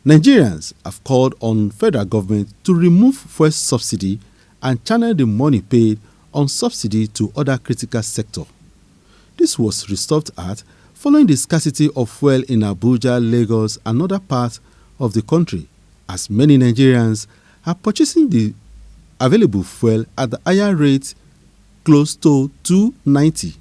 Nigerians have called on federal government to remove fuel subsidy and channel the money paid on subsidy to other critical sectors. This was resolved at following the scarcity of fuel in Abuja, Lagos and other parts of the country, as many Nigerians are purchasing the available fuel at the higher rate close to $2.90.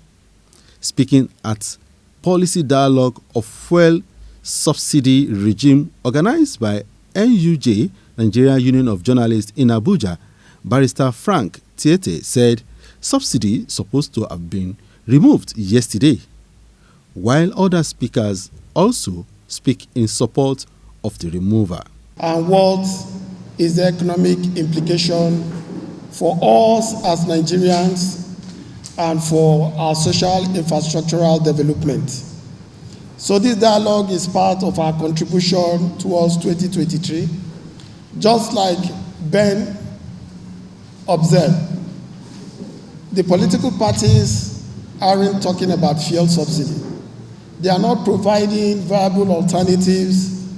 Speaking at policy dialogue of fuel subsidy regime organized by NUJ, Nigerian Union of Journalists in Abuja, Barrister Frank Tiete said subsidy supposed to have been removed yesterday, while other speakers also speak in support of the removal. And what is the economic implication for us as Nigerians and for our social infrastructural development? So this dialogue is part of our contribution towards 2023. Just like Ben observed, the political parties aren't talking about fuel subsidy. They are not providing viable alternatives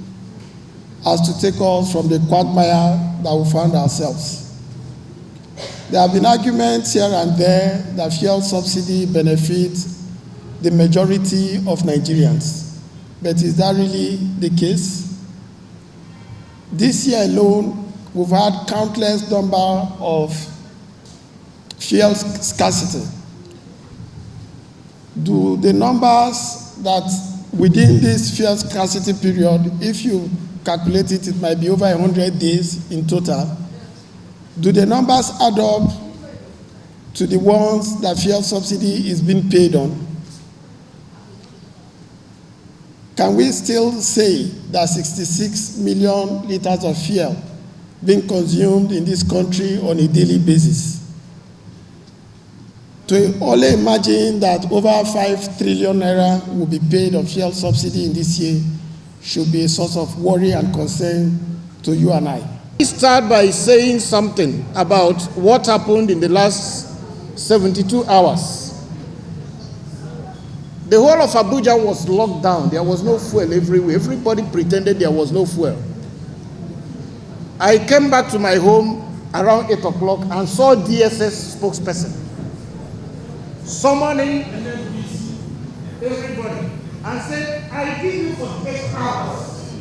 as to take us from the quagmire that we found ourselves. There have been arguments here and there that fuel subsidy benefits the majority of Nigerians. But is that really the case? This year alone, we've had countless number of fuel scarcity. Do the numbers that within this fuel scarcity period, if you calculate it, it might be over 100 days in total. Do the numbers add up to the ones that fuel subsidy is being paid on? Can we still say that 66 million liters of fuel being consumed in this country on a daily basis? To only imagine that over 5 trillion naira will be paid of fuel subsidy in this year should be a source of worry and concern to you and I. Let's start by saying something about what happened in the last 72 hours. The whole of Abuja was locked down. There was no fuel everywhere. Everybody pretended there was no fuel. I came back to my home around 8 o'clock and saw DSS spokesperson summoning everybody and said, I give you 48 hours.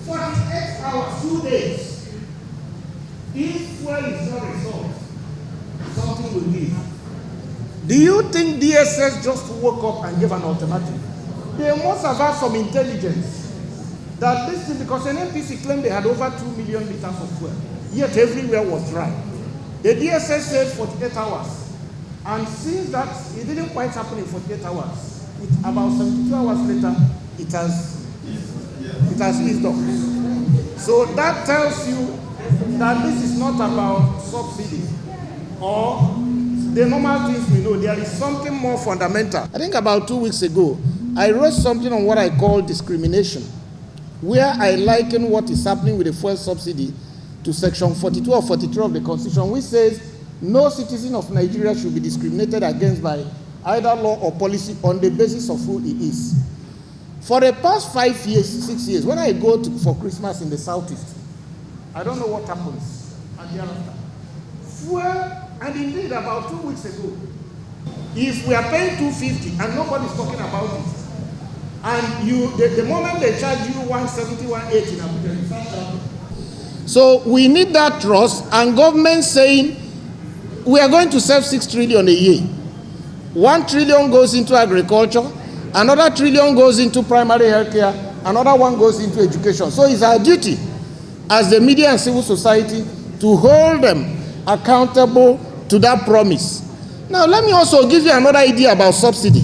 48 hours, 2 days. If fuel is not resolved, something will give. Do you think DSS just woke up and gave an ultimatum? They must have had some intelligence that this thing, because NNPC claimed they had over 2 million liters of fuel, yet everywhere was dry. The DSS said 48 hours. And since that, it didn't quite happen in 48 hours. About 72 hours later, it has eased up. So that tells you that this is not about subsidy or the normal things we know. There is something more fundamental. I think about 2 weeks ago, I wrote something on what I call discrimination, where I liken what is happening with the fuel subsidy to Section 42 or 43 of the Constitution, which says no citizen of Nigeria should be discriminated against by either law or policy on the basis of who he is. For the past 5 years, 6 years, when I go for Christmas in the Southeast, I don't know what happens at the after. Fuel, and indeed about 2 weeks ago, if we are paying 250 and nobody's talking about it, and the moment they charge you 170, 180 in Abuja, you start charging. So we need that trust, and government saying we are going to save 6 trillion a year. 1 trillion goes into agriculture, another trillion goes into primary health care, another one goes into education. So it's our duty as the media and civil society to hold them accountable to that promise. Now let me also give you another idea about subsidy.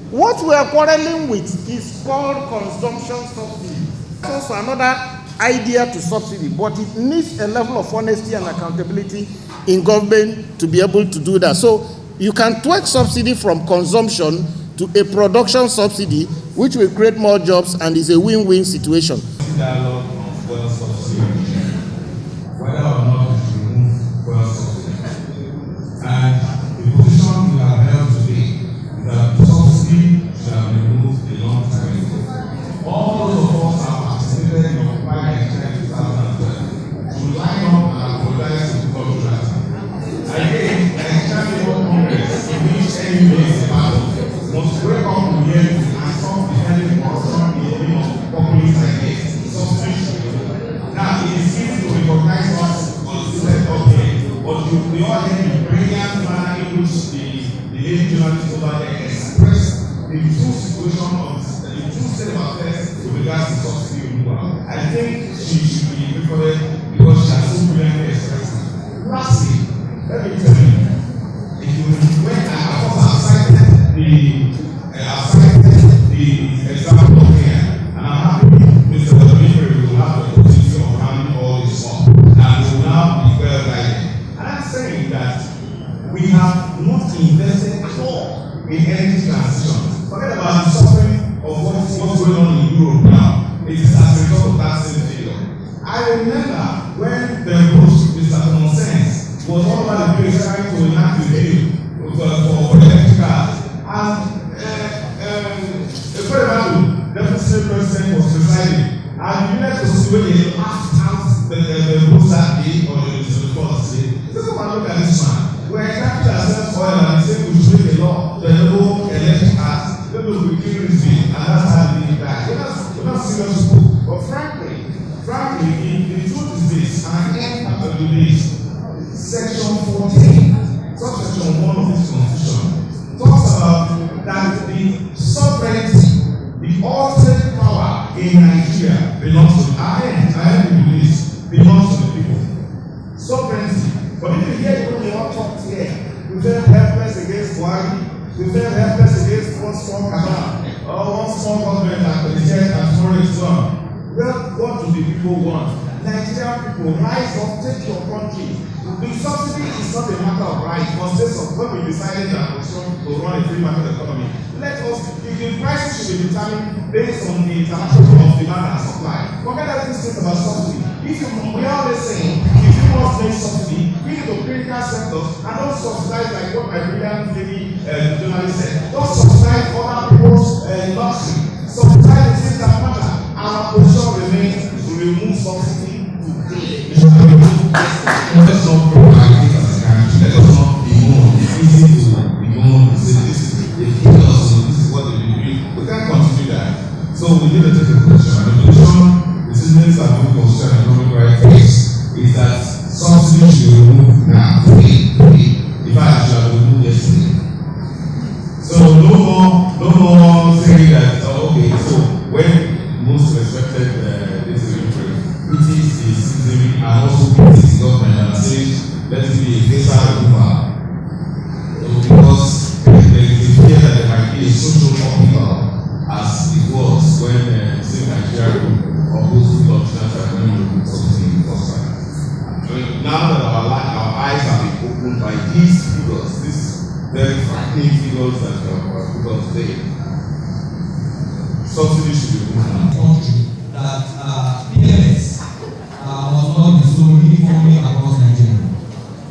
What we are quarreling with is called consumption subsidy. It's also another idea to subsidy, but it needs a level of honesty and accountability in government to be able to do that. So you can tweak subsidy from consumption to a production subsidy, which will create more jobs and is a win-win situation. Dialogue on fuel subsidy, whether or not to remove fuel subsidy. And the position we have held today is that subsidy should have been removed a long time ago. All those of us have participated in lady journalist over there expressed the true situation of the true state of affairs with regards to subsidy removal. I think she should be recorded because she has so brilliantly expressed it. Lastly, let me tell you, if you when I've cited the example of here, and I'm happy Mr. Wadamiri will have the opportunity of handling all this up, and will now be well guided. And I'm saying that we have not invested at all in energy transition. Forget about the suffering of what's going on in Europe now. It is as a result of that same failure. I remember when the host, Mr. Nonsense, was all over the place trying to enact the bill for electric cars. And the Deputy President was presiding. And you let us see when they laughed out the rules that day or the response day. Let's come and look at this man. We're exactly ourselves oil and say we should make a law to enable electric cars. People will kill this bill, and that's how they die. We're not serious people. But frankly, the truth is this, and I end after this. Section 14, subsection 1 of this constitution, talks about that the sovereignty, the ultimate power in Nigeria belongs to I am this belongs to the people. Sovereignty. But if you hear when they all talk here, we felt helpless against Buhari, we felt helpless against one small canal, or one small government that the church and tomorrow is gone. Well, what do the people want? Nigerian people, rise up, take your country. The subsidy is not a matter of right. Because when we decided that to run a free market economy, let us, if the prices should be determined based on the international law of demand and supply. Forget everything says about subsidy. We are always saying, if you must make subsidy, give it to critical sectors and don't subsidize like what my brilliant lady journalist said. Don't subsidize other people's luxury. Subsidize the things that matter. Our position remains to remove subsidy today. Let's not provide it as a country. Let us not be more easy to be more to say this is the chaos, this is what they've been doing. We can't continue that. So we need to take a position. And the position the citizens that do concern economic rights is that subsidy should be removed now. In fact, it should have been removed yesterday. So no more saying that okay, so when most respected this it is the citizenry and also it is the government that says let it be a visa removal. Because there is a fear that there might be a social upheaval as it was when the same Nigeria group opposed the doctrinational economic something in the first time. Now that our eyes have been opened by these figures, these very frightening figures that we have put on today, subsidy should be removed. That PLS was not bestowed uniformly across Nigeria.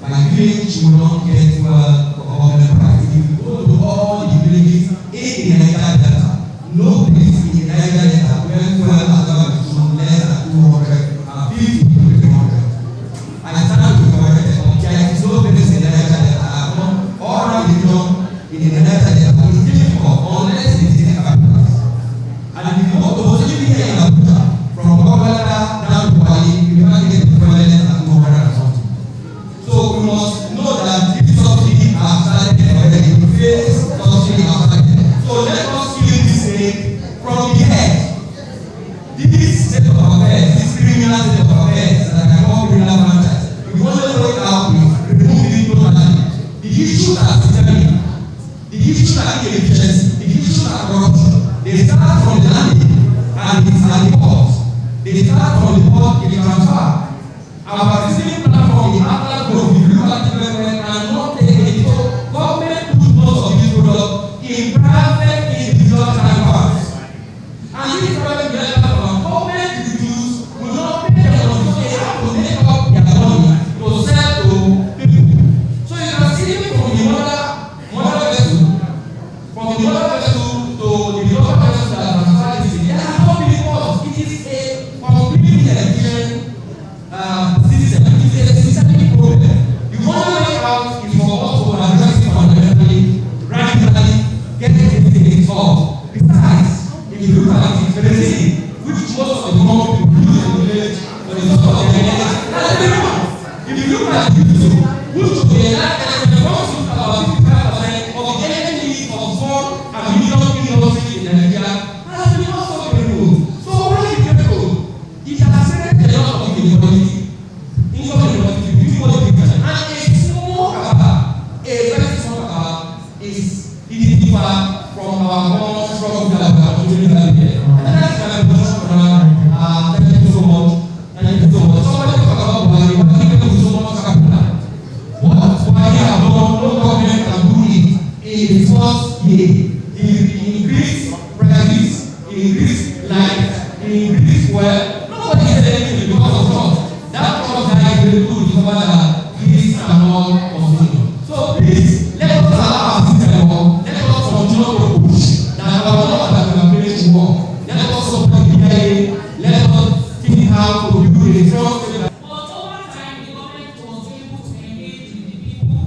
My village will not get well for government price. If you go to all the villages in the Niger Delta, no place in the Niger Delta where fuel has ever been less than 250 to 300. I stand with my there is no place in the Niger Delta. I have gone all around the region in the Niger Delta. It's difficult unless it is capitals. And if you want to positively hear in Abuja, from Kokwala down to Bali, you can't get the fuel less than 200 or something. So we must know that this subsidy has started already. The phase subsidy has started. So let us kill this thing from the head. This state of affairs, this criminal state of affairs that I call criminal franchise, we only work out with remove it totally. The issues are systemic. The issues are inefficiency. The issues are corruption. They start from the land and it's at the port. They start from the port, they transfer. Our participating platform in Atlas Grove, if you look at the development and not take it, so government puts most of these products in private individual transfers. And this private development government reduce will not pay them until they have to make up their money to sell to people. So you can see from the mother vessel, from the mother vessel to the local vessel that transfer this thing, there are no big costs. It is a completely efficient system. in the first year. He increased prices, he increased life, he increased well. Nobody said anything because of trust. That trust guy is very good to discover that this cannot continue. So please, let us allow our system work. Let us continue to push. That our law that we are going to work. Let us support the PIA. Let us think how to build a strong system. But over time, the government was able to engage with the people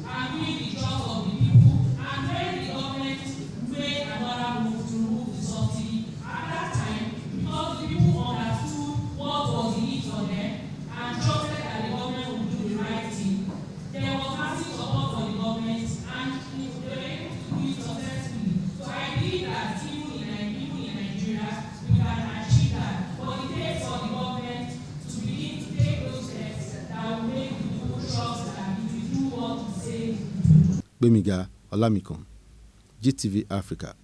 and win the trust of the people. And when the government made another move to remove the subsidy, at that time, because the people understood what was in it for them and trusted that the government would do the right thing, there was massive support for the government and they were able to do it successfully. So I believe that even in Nigeria, we can achieve that. But it takes for the government to begin to take those steps that will make the people trust that if we do what we say. Gbemiga Olamikon, GTV Africa.